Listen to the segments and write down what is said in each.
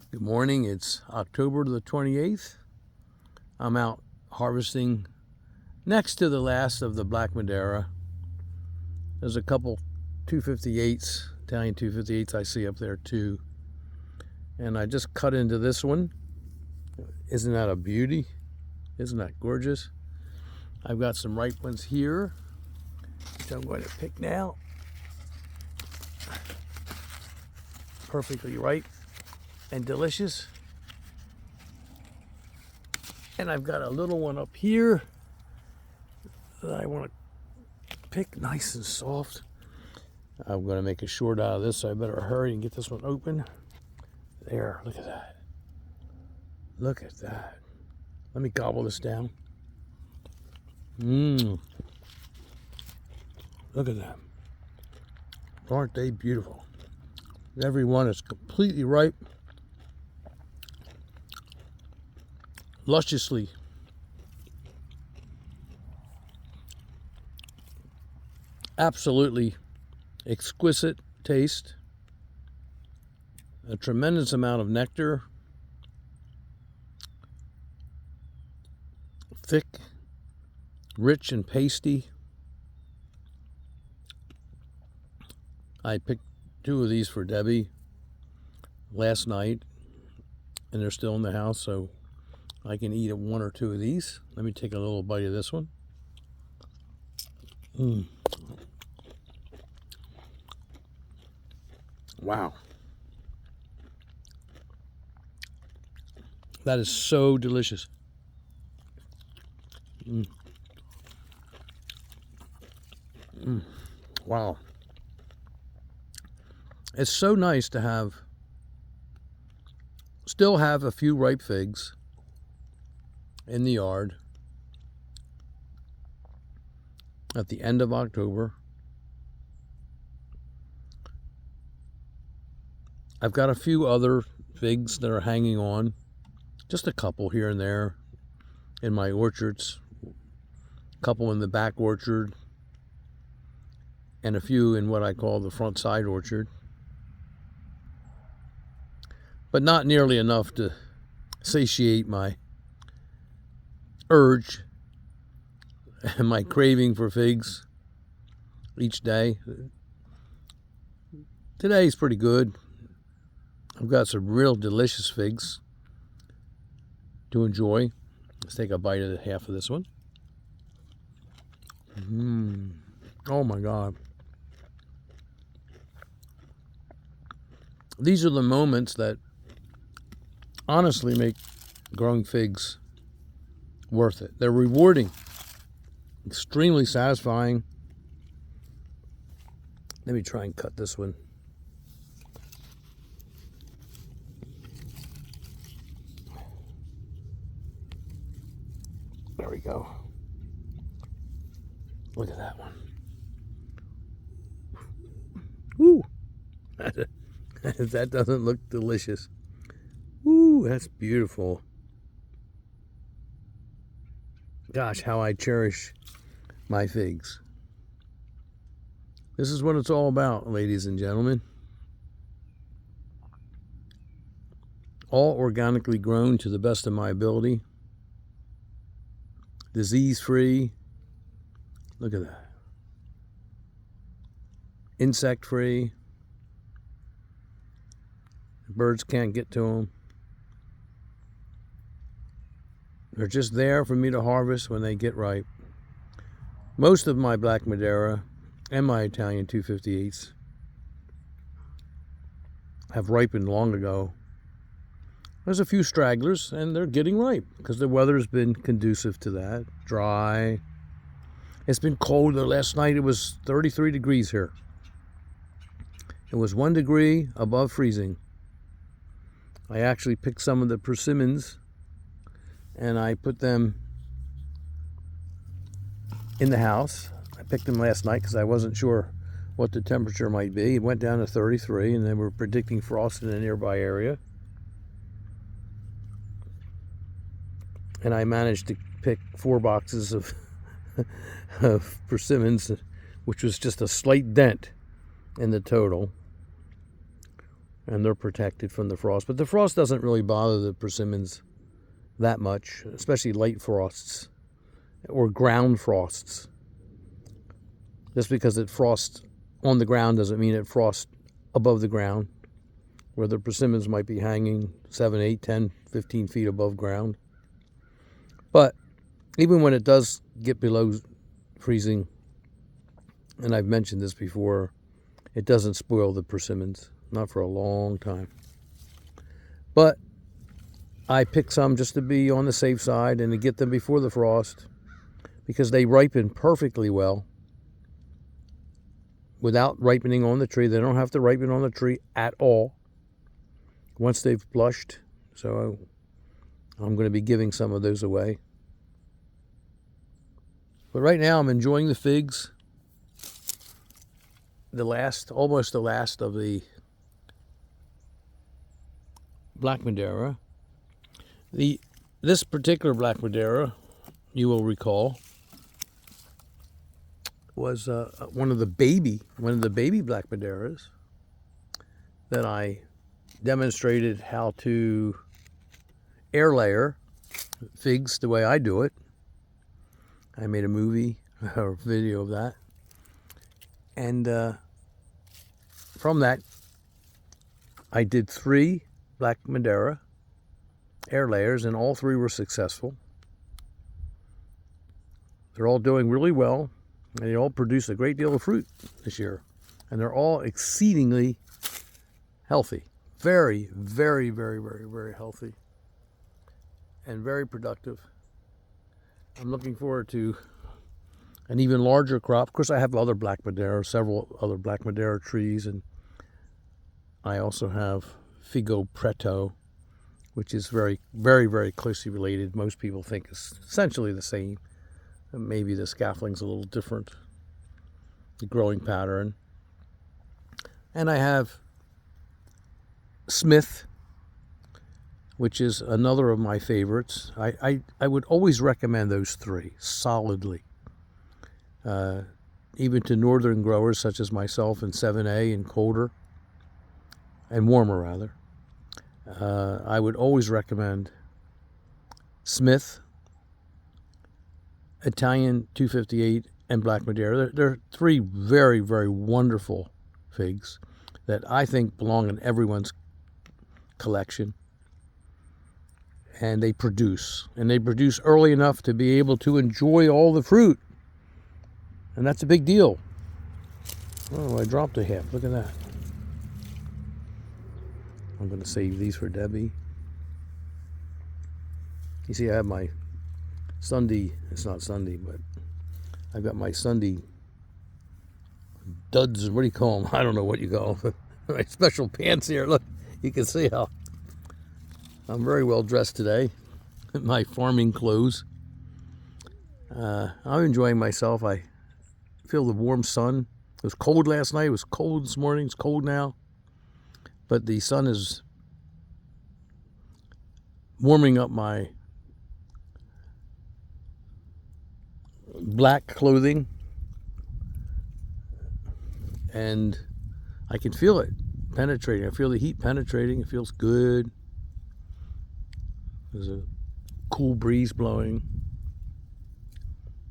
Good morning. It's October the 28th. I'm out harvesting next to the last of the black Madeira. There's a couple 258s, Italian 258s I see up there too. And I just cut into this one. Isn't that a beauty? Isn't that gorgeous? I've got some ripe ones here, which I'm going to pick now. Perfectly ripe and delicious. And I've got a little one up here that I want to pick nice and soft. I'm going to make a short out of this, so I better hurry and get this one open. There, look at that. Look at that. Let me gobble this down. Look at them. Aren't they beautiful? Every one is completely ripe. Lusciously. Absolutely exquisite taste. A tremendous amount of nectar. Thick, rich, and pasty. I picked 2 of these for Debbie last night, and they're still in the house, so I can eat 1 or 2 of these. Let me take a little bite of this one. Wow. That is so delicious. Wow. It's so nice to still have a few ripe figs in the yard at the end of October. I've got a few other figs that are hanging on, just a couple here and there in my orchards, a couple in the back orchard, and a few in what I call the front side orchard. But not nearly enough to satiate my urge and my craving for figs each day. Today's pretty good. I've got some real delicious figs to enjoy. Let's take a bite of half of this one. Oh my God. These are the moments that honestly make growing figs worth it. They're rewarding, extremely satisfying. Let me try and cut this one. There we go. Look at that one. Woo! That doesn't look delicious. Ooh, that's beautiful. Gosh, how I cherish my figs. This is what it's all about, ladies and gentlemen. All organically grown to the best of my ability. Disease-free. Look at that. Insect-free. Birds can't get to them. They're just there for me to harvest when they get ripe. Most of my black Madeira and my Italian 258s have ripened long ago. There's a few stragglers, and they're getting ripe because the weather's been conducive to that. Dry. It's been colder. Last night it was 33 degrees here. It was 1 degree above freezing. I actually picked some of the persimmons and I put them in the house. I picked them last night because I wasn't sure what the temperature might be. It went down to 33 and they were predicting frost in a nearby area. And I managed to pick 4 boxes of persimmons, which was just a slight dent in the total. and they're protected from the frost. But the frost doesn't really bother the persimmons that much, especially light frosts or ground frosts. Just because it frosts on the ground doesn't mean it frosts above the ground, where the persimmons might be hanging 7, 8, 10, 15 feet above ground. But even when it does get below freezing, and I've mentioned this before, it doesn't spoil the persimmons, not for a long time. But I pick some just to be on the safe side and to get them before the frost, because they ripen perfectly well without ripening on the tree. They don't have to ripen on the tree at all once they've blushed. So I'm going to be giving some of those away. But right now I'm enjoying the figs. Almost the last of the Black Madeira. This particular Black Madeira, you will recall, was one of the baby Black Madeira's that I demonstrated how to air layer figs the way I do it. I made a movie or video of that. And from that, I did 3 Black Madeira air layers, and all 3 were successful. They're all doing really well, and they all produce a great deal of fruit this year. And they're all exceedingly healthy. Very, very, very, very, very healthy. And very productive. I'm looking forward to an even larger crop. Of course, I have other Black Madeira, several other Black Madeira trees, and I also have Figo Preto, which is very, very, very closely related. Most people think it's essentially the same. Maybe the scaffolding's a little different, the growing pattern. And I have Smith, which is another of my favorites. I would always recommend those 3 solidly, even to northern growers such as myself in 7A and colder and warmer rather. I would always recommend Smith, Italian 258, and Black Madeira. They're 3 very, very wonderful figs that I think belong in everyone's collection. And they produce early enough to be able to enjoy all the fruit. And that's a big deal. Oh, I dropped a half. Look at that. I'm going to save these for Debbie. You see, I have my Sunday, it's not Sunday, but I've got my Sunday duds, what do you call them? I don't know what you call them. My special pants here. Look, you can see how I'm very well dressed today. My farming clothes. I'm enjoying myself. I feel the warm sun. It was cold last night. It was cold this morning. It's cold now. But the sun is warming up my black clothing. And I can feel it penetrating. I feel the heat penetrating. It feels good. There's a cool breeze blowing.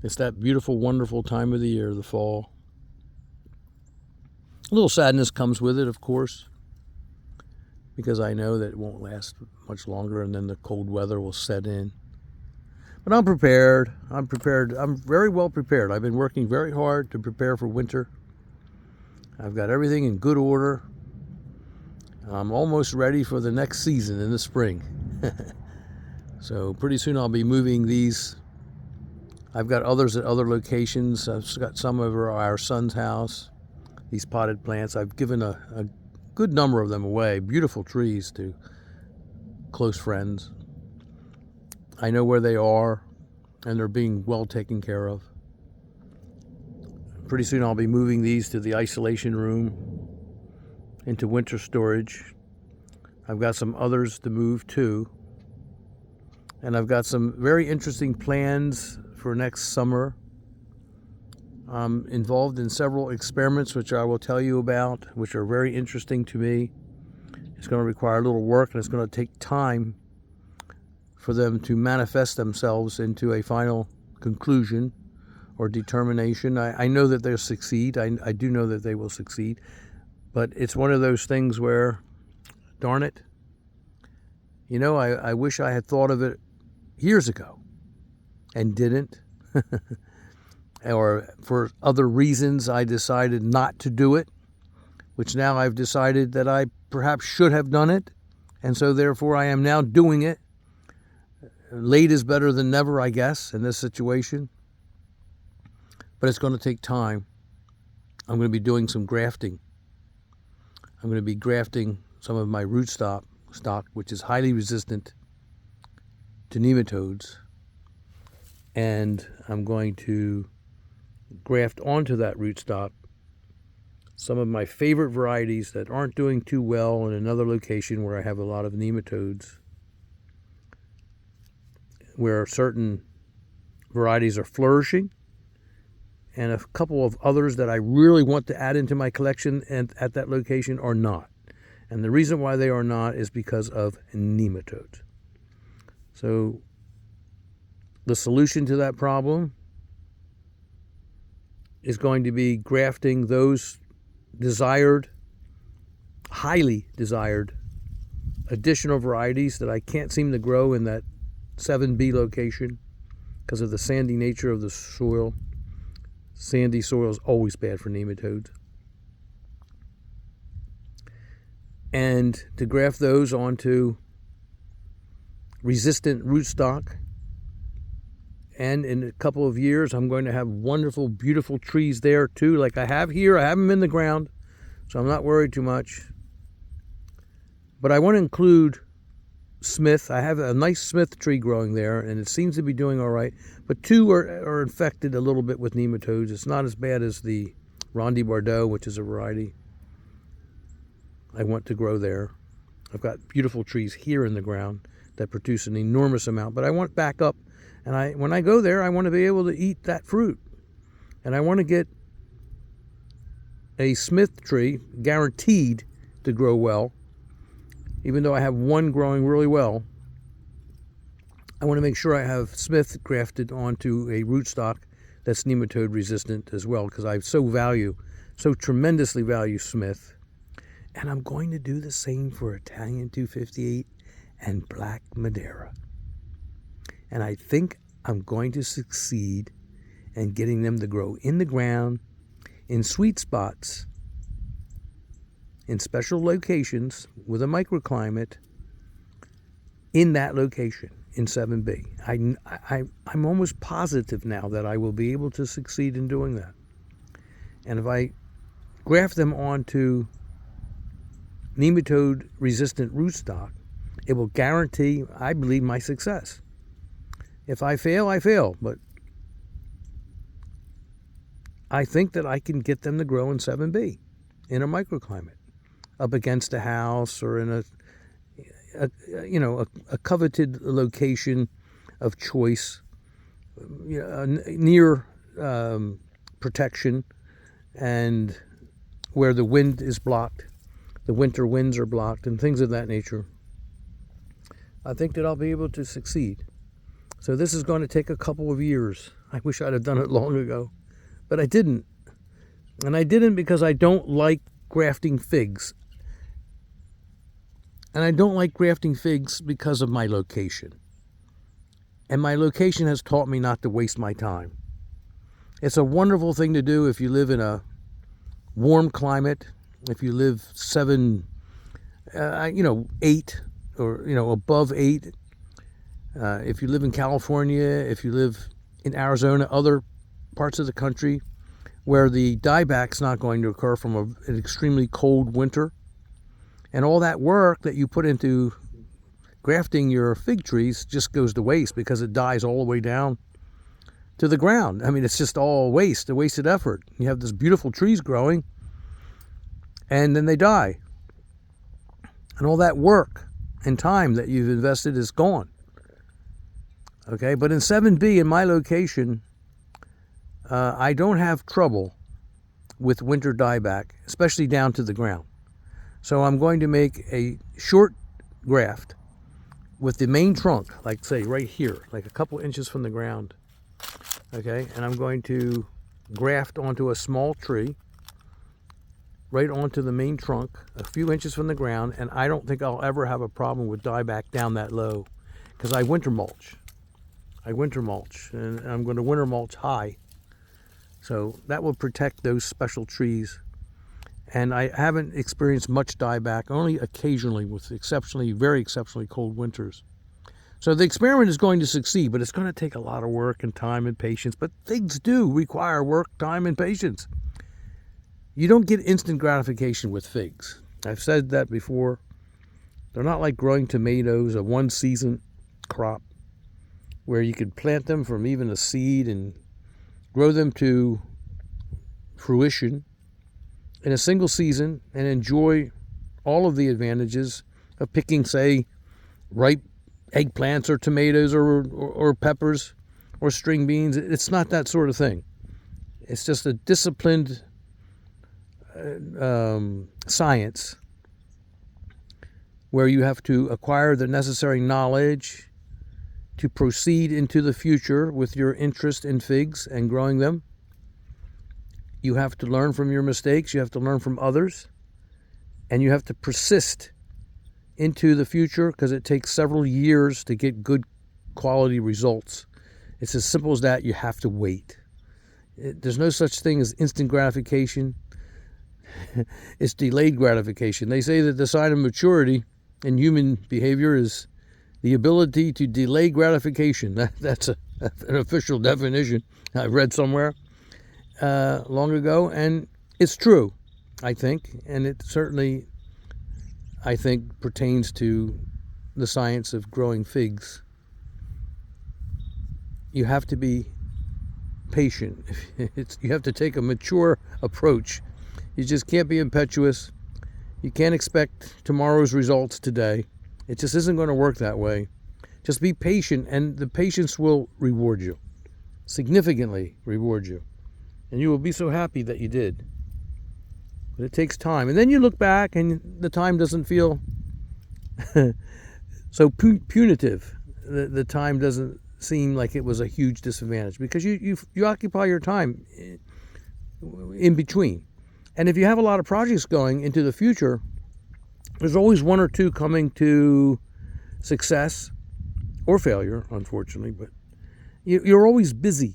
It's that beautiful, wonderful time of the year, the fall. A little sadness comes with it, of course, because I know that it won't last much longer and then the cold weather will set in. But I'm prepared. I'm prepared. I'm very well prepared. I've been working very hard to prepare for winter. I've got everything in good order. I'm almost ready for the next season in the spring. So pretty soon I'll be moving these. I've got others at other locations. I've got some over our son's house, these potted plants. I've given a good number of them away, beautiful trees, to close friends. I know where they are, and they're being well taken care of. Pretty soon I'll be moving these to the isolation room, into winter storage. I've got some others to move too. And I've got some very interesting plans for next summer. I'm involved in several experiments which I will tell you about, which are very interesting to me. It's going to require a little work, and it's going to take time for them to manifest themselves into a final conclusion or determination. I know that they'll succeed. I do know that they will succeed. But it's one of those things where, darn it, you know, I wish I had thought of it years ago and didn't. Or for other reasons, I decided not to do it, which now I've decided that I perhaps should have done it. And so therefore I am now doing it. Late is better than never, I guess, in this situation. But it's going to take time. I'm going to be doing some grafting. I'm going to be grafting some of my rootstock, which is highly resistant to nematodes. And I'm going to graft onto that rootstock some of my favorite varieties that aren't doing too well in another location where I have a lot of nematodes, where certain varieties are flourishing, and a couple of others that I really want to add into my collection and at that location are not. And the reason why they are not is because of nematodes. So the solution to that problem is going to be grafting those desired, highly desired additional varieties that I can't seem to grow in that 7B location because of the sandy nature of the soil. Sandy soil is always bad for nematodes. And to graft those onto resistant rootstock. And in a couple of years, I'm going to have wonderful, beautiful trees there too, like I have here. I have them in the ground, so I'm not worried too much. But I want to include Smith. I have a nice Smith tree growing there, and it seems to be doing all right. But two are infected a little bit with nematodes. It's not as bad as the Ronde Bordeaux, which is a variety I want to grow there. I've got beautiful trees here in the ground that produce an enormous amount, but I want back up. And when I go there, I want to be able to eat that fruit. And I want to get a Smith tree guaranteed to grow well. Even though I have one growing really well, I want to make sure I have Smith grafted onto a rootstock that's nematode resistant as well, because I so tremendously value Smith. And I'm going to do the same for Italian 258 and Black Madeira. And I think I'm going to succeed in getting them to grow in the ground, in sweet spots, in special locations with a microclimate in that location, in 7B. I'm almost positive now that I will be able to succeed in doing that. And if I graft them onto nematode-resistant rootstock, it will guarantee, I believe, my success. If I fail, I fail, but I think that I can get them to grow in 7B in a microclimate, up against a house or in a coveted location of choice, near protection, and where the wind is blocked, the winter winds are blocked, and things of that nature. I think that I'll be able to succeed. So this is going to take a couple of years. I wish I'd have done it long ago, but I didn't. And I didn't because I don't like grafting figs. And I don't like grafting figs because of my location. And my location has taught me not to waste my time. It's a wonderful thing to do if you live in a warm climate, if you live 8 or above 8. If you live in California, if you live in Arizona, other parts of the country where the dieback's not going to occur from an extremely cold winter. And all that work that you put into grafting your fig trees just goes to waste because it dies all the way down to the ground. I mean, it's just all waste, a wasted effort. You have these beautiful trees growing, and then they die. And all that work and time that you've invested is gone. Okay, but in 7B, in my location, I don't have trouble with winter dieback, especially down to the ground. So I'm going to make a short graft with the main trunk, like say right here, like a couple inches from the ground. Okay, and I'm going to graft onto a small tree, right onto the main trunk, a few inches from the ground, and I don't think I'll ever have a problem with dieback down that low, because I winter mulch. And I'm going to winter mulch high. So that will protect those special trees. And I haven't experienced much dieback, only occasionally with very exceptionally cold winters. So the experiment is going to succeed, but it's going to take a lot of work and time and patience. But things do require work, time, and patience. You don't get instant gratification with figs. I've said that before. They're not like growing tomatoes, a one-season crop, where you could plant them from even a seed and grow them to fruition in a single season and enjoy all of the advantages of picking, say, ripe eggplants or tomatoes or peppers or string beans. It's not that sort of thing. It's just a disciplined science where you have to acquire the necessary knowledge to proceed into the future with your interest in figs and growing them. You have to learn from your mistakes. You have to learn from others. And you have to persist into the future, because it takes several years to get good quality results. It's as simple as that. You have to wait. There's no such thing as instant gratification. It's delayed gratification. They say that the sign of maturity in human behavior is the ability to delay gratification. That's an official definition I read somewhere long ago, and it's true, I think, and it certainly, I think, pertains to the science of growing figs. You have to be patient. You have to take a mature approach. You just can't be impetuous. You can't expect tomorrow's results today. It just isn't going to work that way. Just be patient, and the patience will reward you, significantly reward you. And you will be so happy that you did. But it takes time. And then you look back, and the time doesn't feel so punitive. The time doesn't seem like it was a huge disadvantage, because you occupy your time in between. And if you have a lot of projects going into the future, there's always one or two coming to success or failure, unfortunately, but you're always busy.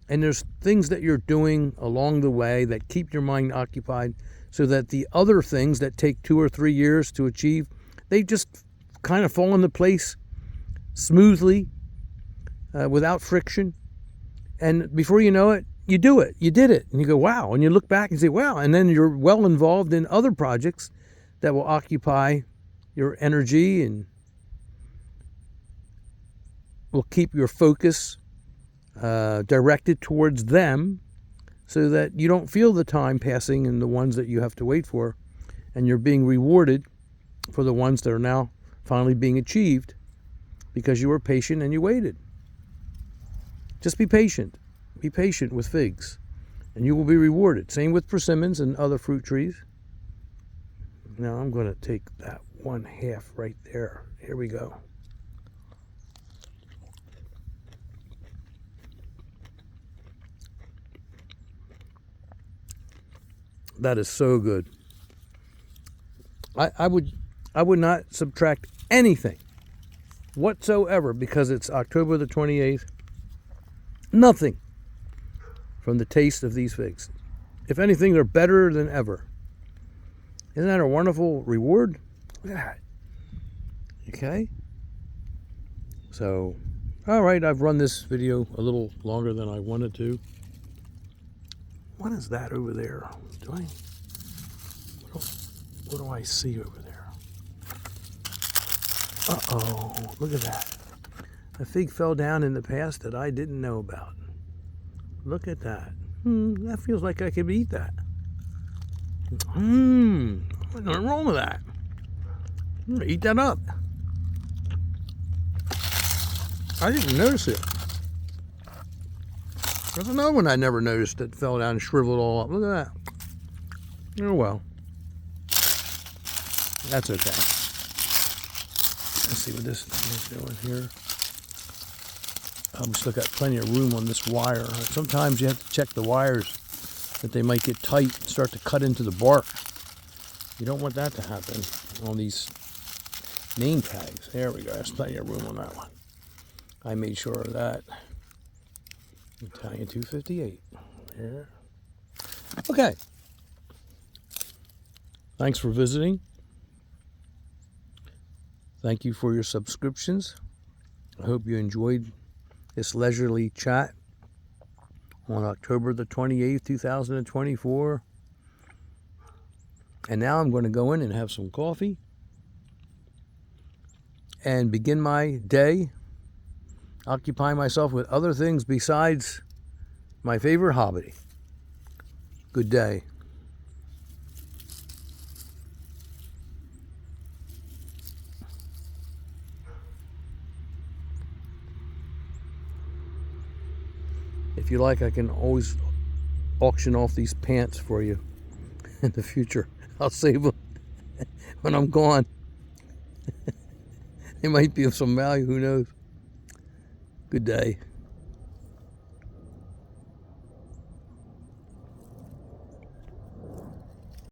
And there's things that you're doing along the way that keep your mind occupied, so that the other things that take 2 or 3 years to achieve, they just kind of fall into place smoothly, without friction. And before you know it, you do it. You did it. And you go, wow. And you look back and say, wow. And then you're well involved in other projects that will occupy your energy and will keep your focus directed towards them, so that you don't feel the time passing in the ones that you have to wait for, and you're being rewarded for the ones that are now finally being achieved because you were patient and you waited. Just be patient. Be patient with figs, and you will be rewarded. Same with persimmons and other fruit trees. Now I'm going to take that 1/2 right there. Here we go. That is so good. I would not subtract anything whatsoever, because it's October the 28th. Nothing from the taste of these figs. If anything, they're better than ever. Isn't that a wonderful reward? Look at that. Okay. So, all right, I've run this video a little longer than I wanted to. What is that over there? What do I see over there? Uh-oh, look at that. A fig fell down in the past that I didn't know about. Look at that. That feels like I could eat that. There's nothing wrong with that. I'm gonna eat that up. I didn't notice it. There's another one I never noticed that fell down and shriveled all up. Look at that. Oh well. That's okay. Let's see what this is doing here. We still got plenty of room on this wire. Sometimes you have to check the wires that they might get tight and start to cut into the bark. You don't want that to happen on these name tags. There we go. There's plenty of room on that one. I made sure of that. Italian 258. There. Okay. Thanks for visiting. Thank you for your subscriptions. I hope you enjoyed this leisurely chat on October the 28th, 2024. And now I'm going to go in and have some coffee and begin my day, occupying myself with other things besides my favorite hobby. Good day. If you like, I can always auction off these pants for you in the future. I'll save them when I'm gone. They might be of some value, who knows? Good day.